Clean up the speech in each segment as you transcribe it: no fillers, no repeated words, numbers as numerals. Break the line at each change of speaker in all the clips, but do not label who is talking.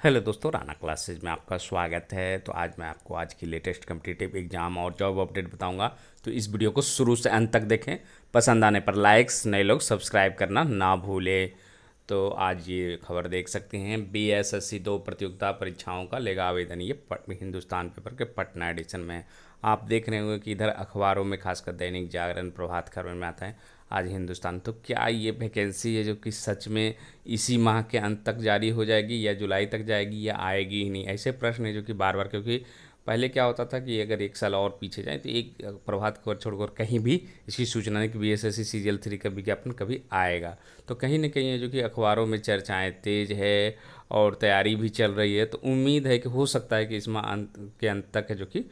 Hello दोस्तों, Rana classes में आपका स्वागत है। तो आज मैं आपको आज की लेटेस्ट कम्पिटिटिव एग्जाम और जॉब अपडेट बताऊंगा। तो इस वीडियो को शुरू से अंत तक देखें। पसंद आने पर लाइक्स, नए लोग सब्सक्राइब करना ना भूलें। तो आज ये खबर देख सकते हैं, बीएसएससी 2 प्रतियोगिता परीक्षाओं का लेगा आवेदन। ये हिंदुस्तान पेपर के पटना एडिशन में आप देख रहे होंगे कि इधर अखबारों में खासकर दैनिक जागरण, प्रभात खबर में आता है आज हिंदुस्तान। तो क्या ये वैकेंसी है जो कि सच में इसी माह के अंत तक जारी हो जाएगी या जुलाई तक जाएगी या आएगी ही नहीं? ऐसे प्रश्न है जो कि बार बार, क्योंकि पहले क्या होता था कि अगर एक साल और पीछे जाए तो एक प्रभात खबर छोड़कर कहीं भी इसकी सूचना नहीं कि बीएसएससी सीजीएल 3 का विज्ञापन कभी आएगा। तो कहीं ना कहीं है जो कि अखबारों में चर्चाएं तेज है और तैयारी भी चल रही है। तो उम्मीद है कि हो सकता है कि इस माह के अंत तक है जो कि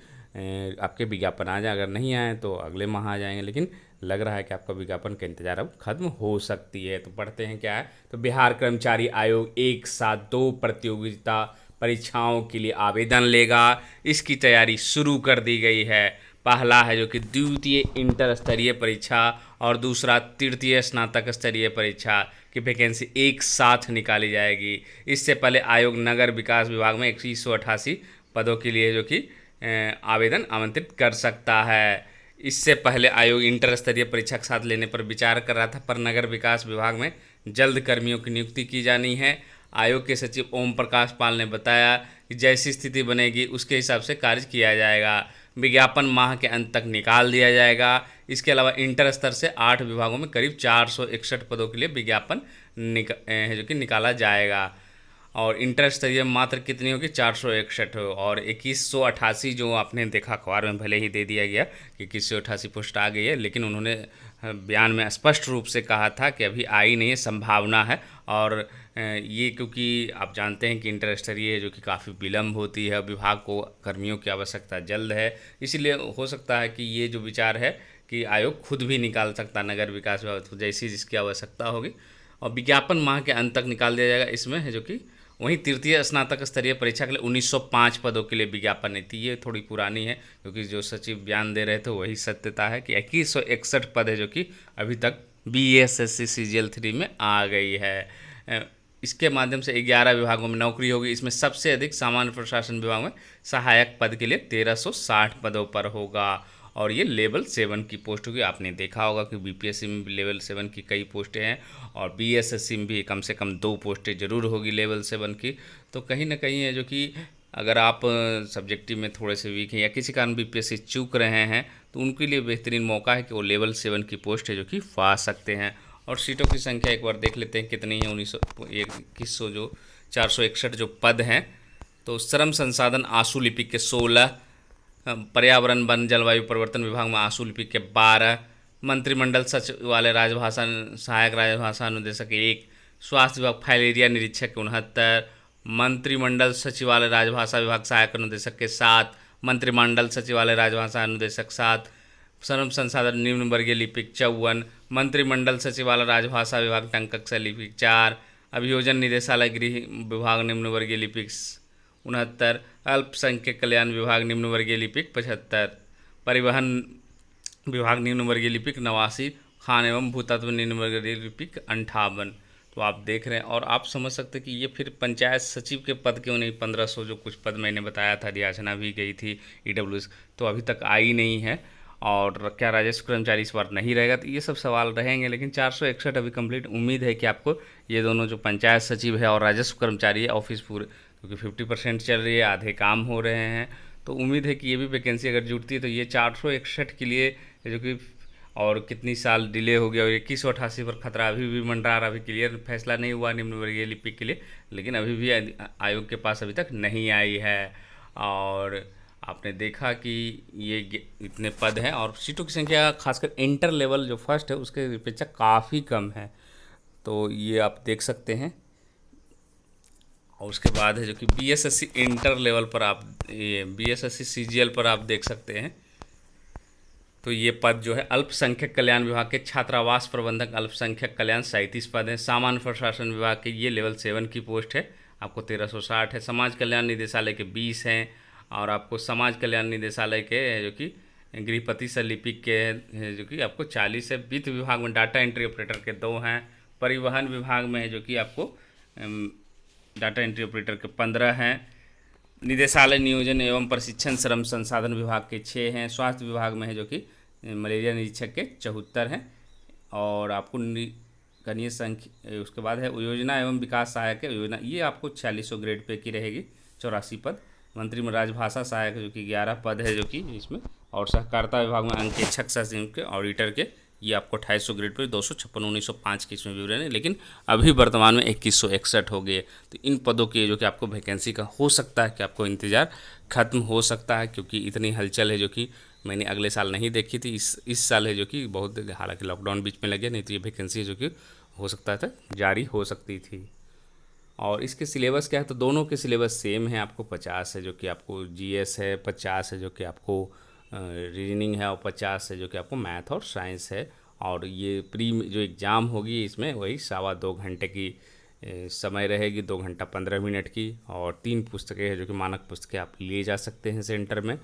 आपके विज्ञापन आ जाए। अगर नहीं आए तो अगले माह आ जाएंगे, लेकिन लग रहा है कि आपका विज्ञापन का इंतजार अब खत्म हो सकती है। तो पढ़ते हैं क्या है। तो बिहार कर्मचारी आयोग एक साथ 2 प्रतियोगिता परीक्षाओं के लिए आवेदन लेगा। इसकी तैयारी शुरू कर दी गई है। पहला है जो कि द्वितीय इंटर स्तरीय परीक्षा और दूसरा तृतीय स्नातक स्तरीय परीक्षा की वैकेंसी एक साथ निकाली जाएगी। इससे पहले आयोग नगर विकास विभाग में 2188 पदों के लिए जो कि आवेदन आमंत्रित कर सकता है। इससे पहले आयोग इंटर स्तरीय परीक्षा के साथ लेने पर विचार कर रहा था, पर नगर विकास विभाग में जल्द कर्मियों की नियुक्ति की जानी है। आयोग के सचिव ओम प्रकाश पाल ने बताया कि जैसी स्थिति बनेगी उसके हिसाब से कार्य किया जाएगा। विज्ञापन माह के अंत तक निकाल दिया जाएगा। इसके अलावा इंटर स्तर से 8 विभागों में करीब 461 पदों के लिए विज्ञापन जो कि निकाला जाएगा। और इंटर स्तरीय मात्र कितनी होगी? 461 और 2188 जो आपने देखा अखबार में भले ही दे दिया गया कि 2188 पोस्ट आ गई है, लेकिन उन्होंने बयान में स्पष्ट रूप से कहा था कि अभी आई नहीं है, संभावना है। और ये क्योंकि आप जानते हैं कि इंटर स्तरीय जो कि काफ़ी विलम्ब होती है, विभाग को कर्मियों की आवश्यकता जल्द है, इसीलिए हो सकता है कि ये जो विचार है कि आयोग खुद भी निकाल सकता नगर विकास विभाग, तो जैसी जिसकी आवश्यकता होगी। और विज्ञापन माह के अंत तक निकाल दिया जाएगा। इसमें है जो कि वहीं तृतीय स्नातक स्तरीय परीक्षा के लिए 1905 पदों के लिए विज्ञापन नीति, ये थोड़ी पुरानी है क्योंकि जो सचिव बयान दे रहे थे वही सत्यता है कि 2161 पद है जो कि अभी तक बीएसएससी सीजीएल 3 में आ गई है। इसके माध्यम से 11 विभागों में नौकरी होगी। इसमें सबसे अधिक सामान्य प्रशासन विभाग में सहायक पद के लिए 1360 पदों पर होगा और ये लेवल 7 की पोस्ट होगी। आपने देखा होगा कि बीपीएससी में भी लेवल 7 की कई पोस्टें हैं और बीएसएससी में भी कम से कम 2 पोस्टें ज़रूर होगी लेवल 7 की। तो कहीं ना कहीं है जो कि अगर आप सब्जेक्टिव में थोड़े से वीक हैं या किसी कारण बीपीएससी चूक रहे हैं तो उनके लिए बेहतरीन मौका है कि वो लेवल 7 की पोस्ट है जो कि पा सकते हैं। और सीटों की संख्या एक बार देख लेते हैं कितनी है। 2100 जो 461 जो पद हैं। तो श्रम संसाधन आशु लिपिक के 16, पर्यावरण वन जलवायु परिवर्तन विभाग में आशु लिपिक के 12, मंत्रिमंडल सचिवालय राजभाषा सहायक राजभाषा अनुदेशक 1, स्वास्थ्य विभाग फाइलेरिया निरीक्षक के 69, मंत्रिमंडल सचिवालय राजभाषा विभाग सहायक अनुदेशक के 7, मंत्रिमंडल सचिवालय राजभाषा अनुदेशक 7, श्रम संसाधन निम्न वर्गीय लिपिक 54, मंत्रिमंडल सचिवालय राजभाषा विभाग टंकक से लिपिक 4, अभियोजन निदेशालय गृह विभाग निम्न वर्गीय लिपिक 69, अल्पसंख्यक कल्याण विभाग निम्न वर्गीय लिपिक 75, परिवहन विभाग निम्न वर्गीय लिपिक 89, खान एवं भूतत्व निम्न वर्गीय लिपिक 58। तो आप देख रहे हैं और आप समझ सकते हैं कि ये फिर पंचायत सचिव के पद क्यों नहीं? 1500 जो कुछ पद मैंने बताया था, याचना भी गई थी ईडब्ल्यूएस, तो अभी तक आई नहीं है। और क्या राजस्व कर्मचारी इस बार नहीं रहेगा? तो ये सब सवाल रहेंगे, लेकिन 461 अभी कंप्लीट। उम्मीद है कि आपको ये दोनों जो पंचायत सचिव है और राजस्व कर्मचारी है ऑफिस पूरे, क्योंकि 50% चल रही है, आधे काम हो रहे हैं, तो उम्मीद है कि ये भी वैकेंसी अगर जुटती है तो ये 461 के लिए जो कि और कितनी साल डिले हो गया और 2188 पर खतरा अभी भी मंडरा रहा। अभी क्लियर फैसला नहीं हुआ निम्न वर्गीय लिपिक के लिए, लेकिन अभी भी आयोग के पास अभी तक नहीं आई है। और आपने देखा कि ये इतने पद हैं और सीटों की संख्या खासकर इंटर लेवल जो फर्स्ट है उसके अपेक्षा काफ़ी कम है। तो ये आप देख सकते हैं। और उसके बाद है जो कि बीएसएससी इंटर लेवल पर आप ये बीएसएससी सीजीएल पर आप देख सकते हैं। तो ये पद जो है अल्पसंख्यक कल्याण विभाग के छात्रावास प्रबंधक अल्पसंख्यक कल्याण 37 पद हैं। सामान्य प्रशासन विभाग के ये लेवल 7 की पोस्ट है, आपको 1360 है। समाज कल्याण निदेशालय के 20 हैं और आपको समाज कल्याण निदेशालय के जो कि गृहपति से लिपिक के जो कि आपको 40 है। वित्त विभाग में डाटा एंट्री ऑपरेटर के 2 हैं। परिवहन विभाग में है जो कि आपको डाटा एंट्री ऑपरेटर के 15 हैं। निदेशालय नियोजन एवं प्रशिक्षण श्रम संसाधन विभाग के 6 हैं। स्वास्थ्य विभाग में है जो कि मलेरिया निरीक्षक के 74 हैं। और आपको कनीय संख्या, उसके बाद है योजना एवं विकास सहायक है योजना, ये आपको 4600 ग्रेड पे की रहेगी, 84 पद। मंत्री में राजभाषा सहायक जो कि 11 पद है जो कि इसमें। और सहकारिता विभाग में अंकेक्षक सचिव के ऑडिटर के ये आपको 2800 ग्रेड पे 256 1905 के इसमें विवरण है, लेकिन अभी वर्तमान में 2161 हो गए। तो इन पदों के जो कि आपको वैकेंसी का हो सकता है कि आपको इंतज़ार खत्म हो सकता है, क्योंकि इतनी हलचल है जो कि मैंने अगले साल नहीं देखी थी। इस साल है जो कि बहुत, हालांकि लॉकडाउन बीच में लगे, नहीं तो ये वैकेंसी जो कि हो सकता था जारी हो सकती थी। और इसके सिलेबस क्या है, तो दोनों के सिलेबस सेम है। आपको 50 है जो कि आपको जीएस है, 50 है जो कि आपको रीजनिंग है, और 50 है जो कि आपको मैथ और साइंस है। और ये प्री जो एग्ज़ाम होगी इसमें वही 2.25 घंटे की समय रहेगी, 2 घंटा 15 मिनट की। और 3 पुस्तकें हैं जो कि मानक पुस्तकें आप ले जा सकते हैं सेंटर में।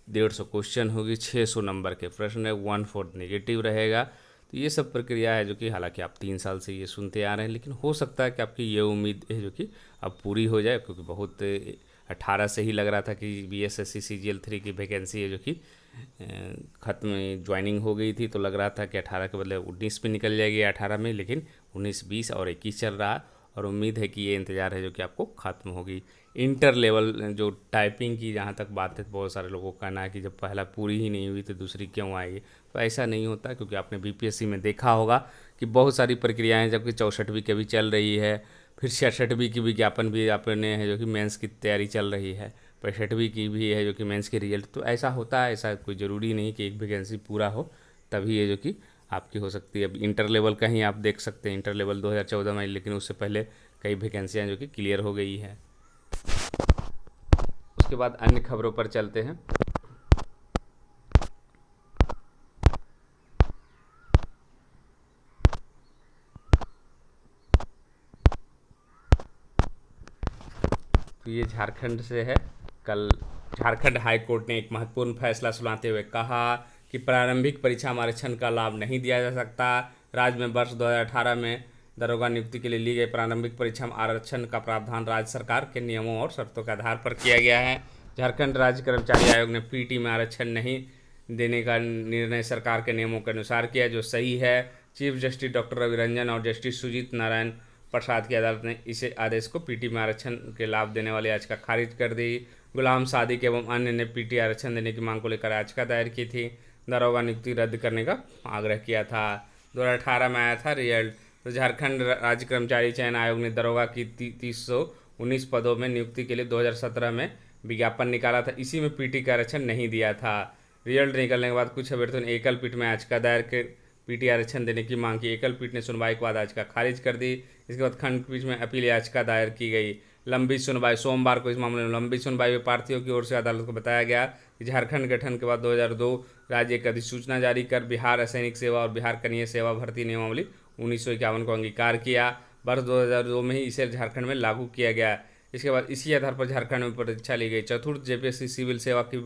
150 क्वेश्चन होगी, 600 नंबर के प्रश्न है, 1/4 नेगेटिव रहेगा। तो ये सब प्रक्रिया है जो कि हालांकि आप 3 साल से ये सुनते आ रहे हैं, लेकिन हो सकता है कि आपकी ये उम्मीद है जो कि अब पूरी हो जाए, क्योंकि बहुत 18 से ही लग रहा था कि BSSC CGL 3 की वैकेंसी है जो कि ख़त्म ज्वाइनिंग हो गई थी। तो लग रहा था कि 18 के बदले 19 में निकल जाएगी, 18 में, लेकिन 19, 20 और 21 चल रहा है। और उम्मीद है कि ये इंतज़ार है जो कि आपको ख़त्म होगी। इंटर लेवल जो टाइपिंग की जहाँ तक बात है, तो बहुत सारे लोगों का कहना है कि जब पहला पूरी ही नहीं हुई तो दूसरी क्यों आएगी। तो ऐसा नहीं होता, क्योंकि आपने BPSC में देखा होगा कि बहुत सारी प्रक्रियाएं, जबकि 64वीं की भी चल रही है, फिर 66वीं की विज्ञापन भी आपने है जो कि मेंस की तैयारी चल रही है, 65वीं की भी है जो कि मेंस के रिजल्ट। तो ऐसा होता है, ऐसा कोई ज़रूरी नहीं कि एक वैकेंसी पूरा हो तभी है जो कि आपकी हो सकती है। अब इंटर लेवल का ही आप देख सकते हैं, इंटर लेवल 2014 में, लेकिन उससे पहले कई वैकेंसियाँ जो कि क्लियर हो गई है। उसके बाद अन्य खबरों पर चलते हैं। तो ये झारखंड से है। कल झारखंड हाई कोर्ट ने एक महत्वपूर्ण फैसला सुनाते हुए कहा कि प्रारंभिक परीक्षा में आरक्षण का लाभ नहीं दिया जा सकता। राज्य में वर्ष 2018 में दरोगा नियुक्ति के लिए ली गई प्रारंभिक परीक्षा में आरक्षण का प्रावधान राज्य सरकार के नियमों और शर्तों के आधार पर किया गया है। झारखंड राज्य कर्मचारी आयोग ने पीटी में आरक्षण नहीं देने का निर्णय सरकार के नियमों के अनुसार किया, जो सही है। Chief justice doctor Ravi Ranjan और जस्टिस सुजीत नारायण प्रसाद की अदालत ने इसे आदेश को पीटी में आरक्षण के लाभ देने वाली याचिका खारिज कर दी। गुलाम सादिक एवं अन्य ने पीटी आरक्षण देने की मांग को लेकर याचिका दायर की थी, दरोगा नियुक्ति रद्द करने का आग्रह किया था। 2018 में आया था रिजल्ट। तो झारखंड राज्य कर्मचारी चयन आयोग ने दरोगा की 319 पदों में नियुक्ति के लिए 2017 में विज्ञापन निकाला था। इसी में पीटी का आरक्षण नहीं दिया था। रिजल्ट निकलने के बाद कुछ अभ्यर्थियों ने एकल पीठ में याचिका दायर कर पीटी आरक्षण देने की मांग की। एकल पीठ ने सुनवाई के बाद याचिका खारिज कर दी। इसके बाद खंडपीठ में अपील याचिका दायर की गई। लंबी सुनवाई, सोमवार को इस मामले में लंबी सुनवाई में प्रार्थियों की ओर से अदालत को बताया गया कि झारखंड गठन के बाद 2002 राज्य एक अधिसूचना जारी कर बिहार असैनिक सेवा और बिहार कनीय सेवा भर्ती नियमावली 1951 को अंगीकार किया। वर्ष 2002 में ही इसे झारखंड में लागू किया गया। इसके बाद इसी आधार पर झारखंड में परीक्षा ली गई। चतुर्थ जेपीएससी सिविल सेवा की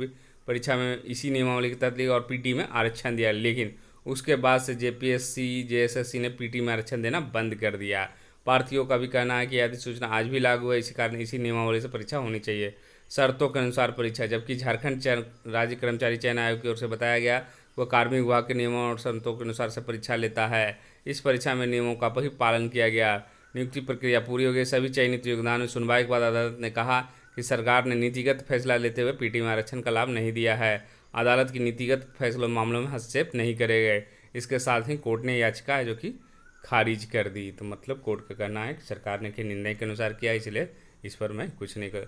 परीक्षा में इसी नियमावली के तहत ली और पीटी में आरक्षण दिया, लेकिन उसके बाद से जेपीएससी जेएसएससी ने पीटी में आरक्षण देना बंद कर दिया। प्रार्थियों का भी कहना है कि अधिसूचना आज भी लागू है, इसी कारण इसी नियमावली से परीक्षा होनी चाहिए, शर्तों के अनुसार परीक्षा। जबकि झारखंड राज्य कर्मचारी चयन आयोग की ओर से बताया गया वह कार्मिक विभाग के नियमों और शर्तों के अनुसार से परीक्षा लेता है। इस परीक्षा में नियमों का भी पालन किया गया। नियुक्ति प्रक्रिया पूरी हो गई। सभी चयनित योगदान में सुनवाई के बाद अदालत ने कहा कि सरकार ने नीतिगत फैसला लेते हुए पीटी में आरक्षण का लाभ नहीं दिया है। अदालत की नीतिगत फैसलों मामलों में हस्तक्षेप नहीं करेंगे। इसके साथ ही कोर्ट ने याचिका है जो कि खारिज कर दी। तो मतलब कोर्ट का कहना है कि सरकार ने के निर्णय के अनुसार किया, इसलिए इस पर मैं कुछ नहीं कर।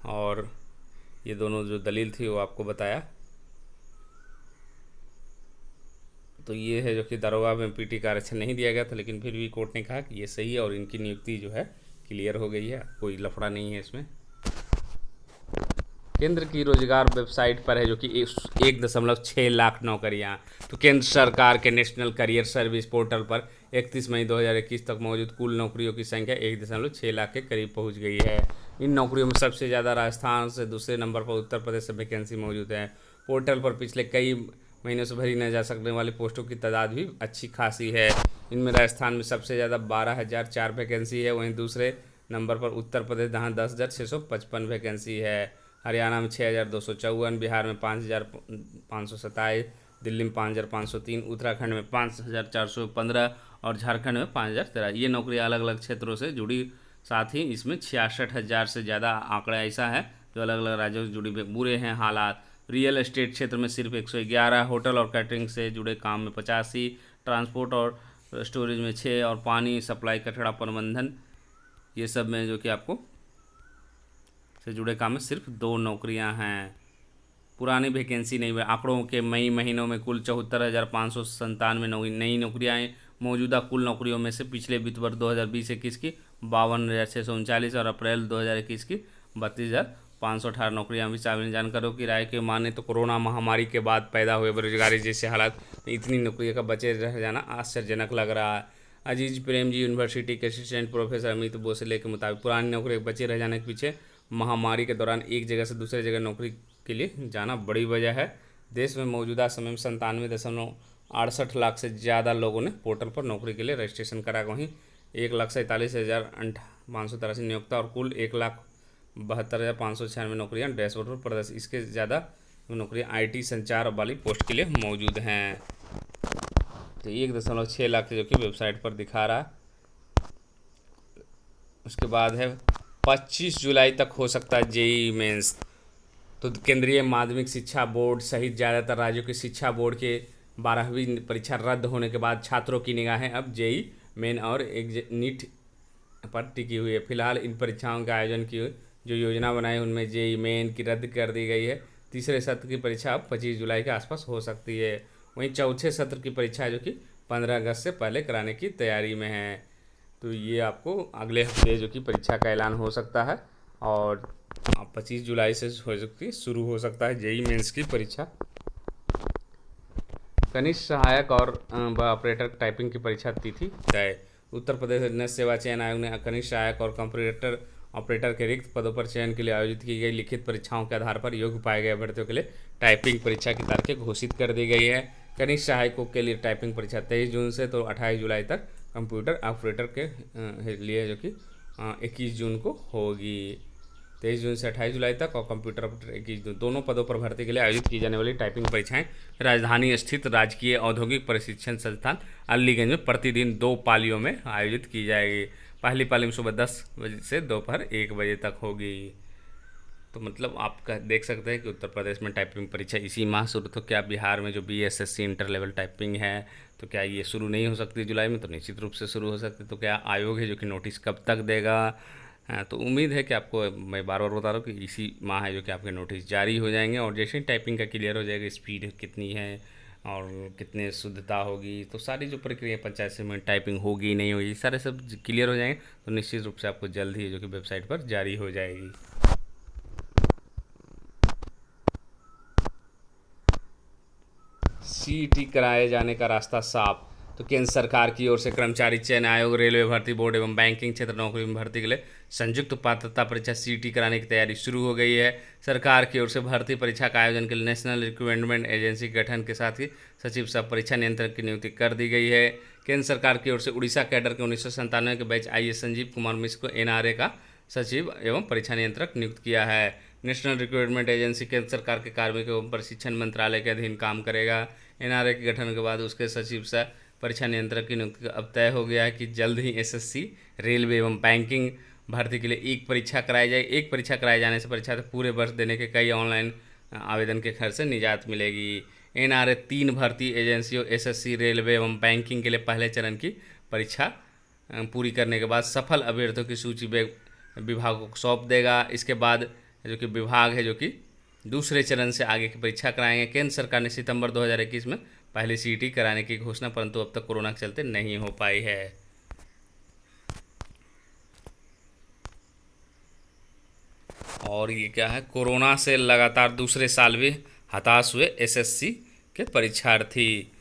और ये दोनों जो दलील थी वो आपको बताया। तो ये है जो कि दरोगा में पीटी का आरक्षण नहीं दिया गया था, लेकिन फिर भी कोर्ट ने कहा कि ये सही है और इनकी नियुक्ति जो है क्लियर हो गई है, कोई लफड़ा नहीं है इसमें। केंद्र की रोजगार वेबसाइट पर है जो कि 1.6 लाख नौकरियां। तो केंद्र सरकार के नेशनल करियर सर्विस पोर्टल पर 31 मई 2021 तक मौजूद कुल नौकरियों की संख्या 1.6 लाख के करीब पहुंच गई है। इन नौकरियों में सबसे ज़्यादा राजस्थान से, दूसरे नंबर पर उत्तर प्रदेश से वैकेंसी मौजूद है। पोर्टल पर पिछले कई महीनों से भरी न जा सकने वाली पोस्टों की तादाद भी अच्छी खासी है। इनमें राजस्थान में सबसे ज़्यादा 12,004 वैकेंसी है। वहीं दूसरे नंबर पर उत्तर प्रदेश, जहाँ 10,655 वैकेंसी है। हरियाणा में 6,254, बिहार में 5,527, दिल्ली में 5,503, उत्तराखंड में 5,415 और झारखंड में 5,013। ये नौकरी अलग अलग क्षेत्रों से जुड़ी। साथ ही इसमें 66,000 से ज़्यादा आंकड़ा ऐसा है जो अलग अलग राज्यों से जुड़ी। बुरे हैं हालात। रियल एस्टेट क्षेत्र में सिर्फ 111, होटल और कैटरिंग से जुड़े काम में 85, ट्रांसपोर्ट और स्टोरेज में 6 और पानी सप्लाई कचरा प्रबंधन ये सब में जो कि आपको से जुड़े काम में सिर्फ 2 नौकरियां हैं। पुरानी वैकेंसी नहीं हुई। आंकड़ों के मई महीनों में कुल 74,597 नई नौकरियाँ हैं। मौजूदा कुल नौकरियों में से पिछले वित्त वर्ष 2020-21 की 52,639 और अप्रैल 2021 की 32,518 नौकरियां भी शामिल। जानकारों की राय के माने तो कोरोना महामारी के बाद पैदा हुए बेरोजगारी जैसे हालात में इतनी नौकरियों का बचे रह जाना आश्चर्यजनक लग रहा है। अजीज प्रेमजी यूनिवर्सिटी के असिस्टेंट प्रोफेसर अमित बोसले के मुताबिक पुरानी नौकरी बचे रह जाने के पीछे महामारी के दौरान एक जगह से दूसरे जगह नौकरी के लिए जाना बड़ी वजह है। देश में मौजूदा समय में 97.68 लाख से ज़्यादा लोगों ने पोर्टल पर नौकरी के लिए रजिस्ट्रेशन करा। वहीं 1,47,583 नियोक्ता और कुल 1,72,596 नौकरियां डैशबोर्ड पर प्रदर्शित। इसके ज़्यादा नौकरियां IT संचार वाली पोस्ट के लिए मौजूद हैं। तो 1.6 लाख जो कि वेबसाइट पर दिखा रहा है। उसके बाद है 25 जुलाई तक हो सकता है JEE मेंस। तो केंद्रीय माध्यमिक शिक्षा बोर्ड सहित ज़्यादातर राज्यों के शिक्षा बोर्ड के 12वीं परीक्षा रद्द होने के बाद छात्रों की निगाहें अब JEE मेन और नीट पर टिकी हुई है। फिलहाल इन परीक्षाओं के आयोजन की जो योजना बनाई उनमें JEE मेन की रद्द कर दी गई है। तीसरे सत्र की परीक्षा अब 25 जुलाई के आसपास हो सकती है। वहीं चौथे सत्र की परीक्षा जो कि 15 अगस्त से पहले कराने की तैयारी में है। तो ये आपको अगले हफ्ते जो कि परीक्षा का ऐलान हो सकता है और 25 जुलाई से हो सकती है शुरू हो सकता है JEE मेंस की परीक्षा। कनिष्ठ सहायक और ऑपरेटर टाइपिंग की परीक्षा तिथि तय। उत्तर प्रदेश अधीनस्थ सेवा चयन आयोग ने कनिष्ठ सहायक और कंप्यूटर ऑपरेटर के रिक्त पदों पर चयन के लिए आयोजित की गई लिखित परीक्षाओं के आधार पर योग्य पाए गए अभ्यर्थियों के लिए टाइपिंग परीक्षा की तारीखें घोषित कर दी गई है। कनिष्ठ सहायकों के लिए टाइपिंग परीक्षा 23 जून से तो 28 जुलाई तक, कंप्यूटर ऑपरेटर के लिए जो कि 21 जून को होगी। 23 जून से 28 जुलाई तक और कंप्यूटर ऑपरेटर 21 जून। दोनों पदों पर भर्ती के लिए आयोजित की जाने वाली टाइपिंग परीक्षाएं राजधानी स्थित राजकीय औद्योगिक प्रशिक्षण संस्थान अलीगंज में प्रतिदिन 2 पालियों में आयोजित की जाएगी। पहली पाली में सुबह 10 बजे से दोपहर 1 बजे तक होगी। तो मतलब आप देख सकते हैं कि उत्तर प्रदेश में टाइपिंग परीक्षा इसी माह शुरू। तो क्या बिहार में जो BSSC इंटर लेवल टाइपिंग है तो क्या ये शुरू नहीं हो सकती जुलाई में? तो निश्चित रूप से शुरू हो सकती। तो क्या आयोग है जो कि नोटिस कब तक देगा? तो उम्मीद है कि आपको मैं बार बार बता रहा हूँ कि इसी माह है जो कि आपके नोटिस जारी हो जाएंगे। और जैसे ही टाइपिंग का क्लियर हो जाएगा, स्पीड कितनी है और कितने शुद्धता होगी, तो सारी जो प्रक्रिया पंचायत से में टाइपिंग होगी नहीं होगी, सारे सब क्लियर हो जाएंगे। तो निश्चित रूप से आपको जल्द ही जो कि वेबसाइट पर जारी हो जाएगी। CET कराए जाने का रास्ता साफ। तो केंद्र सरकार की ओर से कर्मचारी चयन आयोग, रेलवे भर्ती बोर्ड एवं बैंकिंग क्षेत्र नौकरी में भर्ती के लिए संयुक्त पात्रता परीक्षा CET कराने की तैयारी शुरू हो गई है। सरकार की ओर से भर्ती परीक्षा का आयोजन के लिए नेशनल रिक्रूटमेंट एजेंसी गठन के साथ ही सचिव सह परीक्षा नियंत्रक की नियुक्ति कर दी गई है। केंद्र सरकार की ओर से उड़ीसा कैडर के 1997 के बैच IAS संजीव कुमार मिश्र को NRA का सचिव एवं परीक्षा नियंत्रक नियुक्त किया है। नेशनल रिक्रूटमेंट एजेंसी केंद्र सरकार के कार्मिक एवं प्रशिक्षण मंत्रालय के अधीन काम करेगा। NRA के गठन के बाद उसके सचिव सह परीक्षा नियंत्रक की नियुक्ति अब तय हो गया है कि जल्द ही SSC, रेलवे एवं बैंकिंग भर्ती के लिए एक परीक्षा कराई जाएगी। एक परीक्षा कराए जाने से परीक्षा पूरे वर्ष देने के कई ऑनलाइन आवेदन के खर्च से निजात मिलेगी। NRA 3 भर्ती एजेंसियों SSC, रेलवे एवं बैंकिंग के लिए पहले चरण की परीक्षा पूरी करने के बाद सफल अभ्यर्थियों की सूची विभाग को सौंप देगा। इसके बाद जो कि विभाग है जो कि दूसरे चरण से आगे की परीक्षा कराएंगे। केंद्र सरकार ने सितंबर 2021 में पहले CET कराने की घोषणा, परंतु अब तक कोरोना के चलते नहीं हो पाई है। और ये क्या है, कोरोना से लगातार दूसरे साल भी हताश हुए SSC के परीक्षार्थी।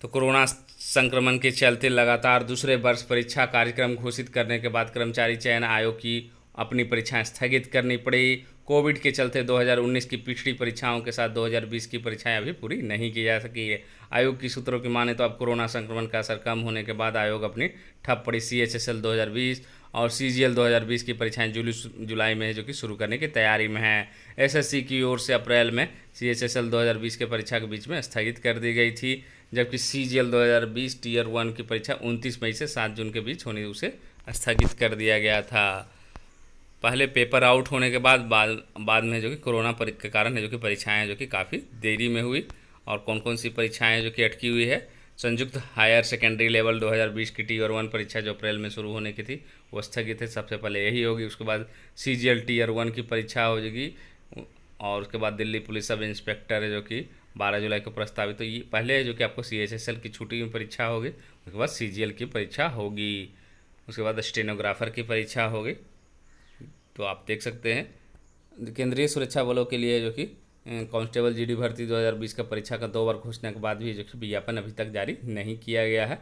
तो कोरोना संक्रमण के चलते लगातार दूसरे वर्ष परीक्षा कार्यक्रम घोषित करने के बाद कर्मचारी चयन आयोग की अपनी परीक्षाएं स्थगित करनी पड़ी। कोविड के चलते 2019 की पिछड़ी परीक्षाओं के साथ 2020 की परीक्षाएं अभी पूरी नहीं की जा सकी है। आयोग की सूत्रों की माने तो अब कोरोना संक्रमण का असर कम होने के बाद आयोग अपनी ठप पड़ी CHSL 2020 और CGL 2020 की परीक्षाएं जुलाई में जो कि शुरू करने की तैयारी में है। SSC की ओर से अप्रैल में CHSL 2020 के परीक्षा के बीच में स्थगित कर दी गई थी, जबकि CGL 2020 टियर 1 की परीक्षा 29 मई से 7 जून के बीच होने उसे स्थगित कर दिया गया था। पहले पेपर आउट होने के बाद में जो कि कोरोना के कारण है जो कि परीक्षाएं जो कि काफ़ी देरी में हुई। और कौन कौन सी परीक्षाएं जो कि अटकी हुई है, संयुक्त हायर सेकेंडरी लेवल 2020 की टियर 1 परीक्षा जो अप्रैल में शुरू होने की थी वो स्थगित है, सबसे पहले यही होगी। उसके बाद CGL टियर 1 की परीक्षा हो जाएगी और उसके बाद दिल्ली पुलिस सब इंस्पेक्टर है जो कि 12 जुलाई को प्रस्तावित। तो ये पहले जो कि आपको CHSL की छुट्टी में परीक्षा होगी, उसके बाद CGL की परीक्षा होगी, उसके बाद स्टेनोग्राफर की परीक्षा होगी। तो आप देख सकते हैं केंद्रीय सुरक्षा बलों के लिए जो कि कांस्टेबल GD भर्ती 2020 का परीक्षा का 2 बार घोषणा के बाद भी जो कि विज्ञापन अभी तक जारी नहीं किया गया है।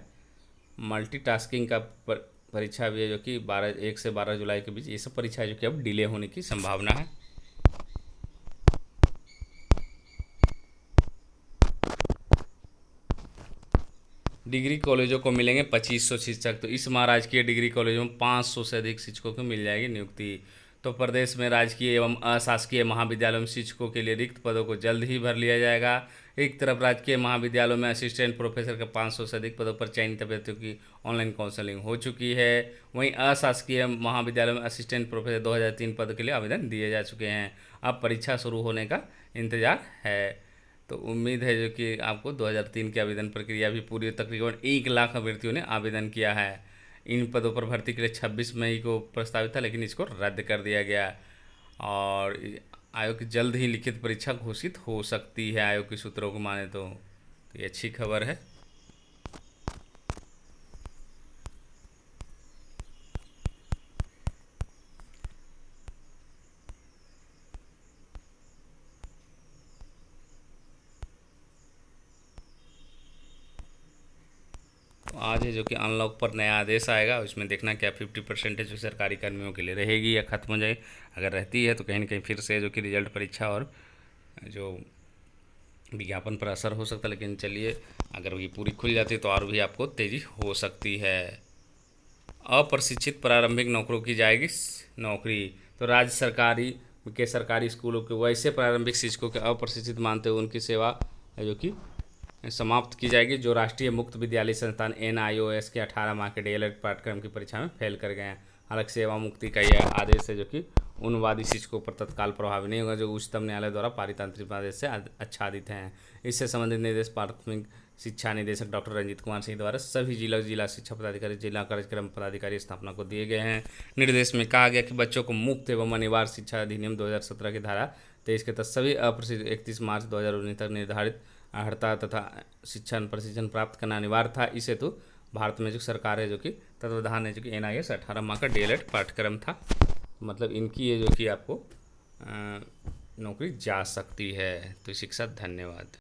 मल्टीटास्किंग का परीक्षा भी है जो कि 1 से 12 जुलाई के बीच, ये सब परीक्षा जो कि अब डिले होने की संभावना है। डिग्री कॉलेजों को मिलेंगे 2500 शिक्षक। तो इस माह राजकीय डिग्री कॉलेजों में 500 से अधिक शिक्षकों को मिल जाएगी नियुक्ति। तो प्रदेश में राजकीय एवं अशासकीय महाविद्यालयों में शिक्षकों के लिए रिक्त पदों को जल्द ही भर लिया जाएगा। एक तरफ राजकीय महाविद्यालयों में असिस्टेंट प्रोफेसर के 500 से अधिक पदों पर चयनित अभ्यर्थियों की ऑनलाइन काउंसलिंग हो चुकी है। वहीं अशासकीय महाविद्यालयों में असिस्टेंट प्रोफेसर 2003 पद के लिए आवेदन दिए जा चुके हैं। अब परीक्षा शुरू होने का इंतजार है। तो उम्मीद है जो कि आपको 2003 की आवेदन प्रक्रिया भी पूरी, तकरीबन 1 लाख अभ्यर्थियों ने आवेदन किया है। इन पदों पर भर्ती के लिए 26 मई को प्रस्तावित था, लेकिन इसको रद्द कर दिया गया और आयोग की जल्द ही लिखित परीक्षा घोषित हो सकती है, आयोग के सूत्रों को माने तो ये अच्छी खबर है। तो आज है जो कि अनलॉक पर नया आदेश आएगा, उसमें देखना क्या 50% जो सरकारी कर्मियों के लिए रहेगी या खत्म हो जाए। अगर रहती है तो कहीं ना कहीं फिर से जो कि रिजल्ट परीक्षा और जो विज्ञापन पर असर हो सकता है। लेकिन चलिए, अगर ये पूरी खुल जाती है तो और भी आपको तेज़ी हो सकती है। अप्रशिक्षित प्रारंभिक नौकरों की जाएगी नौकरी। तो राज्य सरकारी स्कूलों के वैसे प्रारंभिक शिक्षकों के अप्रशिक्षित मानते हुए उनकी सेवा है जो कि समाप्त की जाएगी, जो राष्ट्रीय मुक्त विद्यालय संस्थान NIOS के 18 माह के DLED पाठ्यक्रम की परीक्षा में फेल कर गए हैं। हालांकि सेवा मुक्ति का यह आदेश है जो कि उन वादी शिक्षकों पर तत्काल प्रभावी नहीं होगा जो उच्चतम न्यायालय द्वारा पारित अंतरिम आदेश से आच्छादित हैं। इससे संबंधित निर्देश प्राथमिक शिक्षा निदेशक डॉक्टर रंजीत कुमार सिंह द्वारा सभी जिला शिक्षा पदाधिकारी, जिला कार्यक्रम पदाधिकारी स्थापना को दिए गए हैं। निर्देश में कहा गया कि बच्चों को मुक्त एवं अनिवार्य शिक्षा अधिनियम 2017 की धारा 23 के तहत सभी अप्रशिक्षित 31 मार्च 2019 तक निर्धारित अर्हता तथा शिक्षण प्रशिक्षण प्राप्त करना अनिवार्य था। इस हेतु भारत में जो सरकार है जो कि तत्वाधान है जो कि NIOS 18 माह का DLED पाठ्यक्रम था। मतलब इनकी ये जो कि आपको नौकरी जा सकती है। तो शिक्षा, धन्यवाद।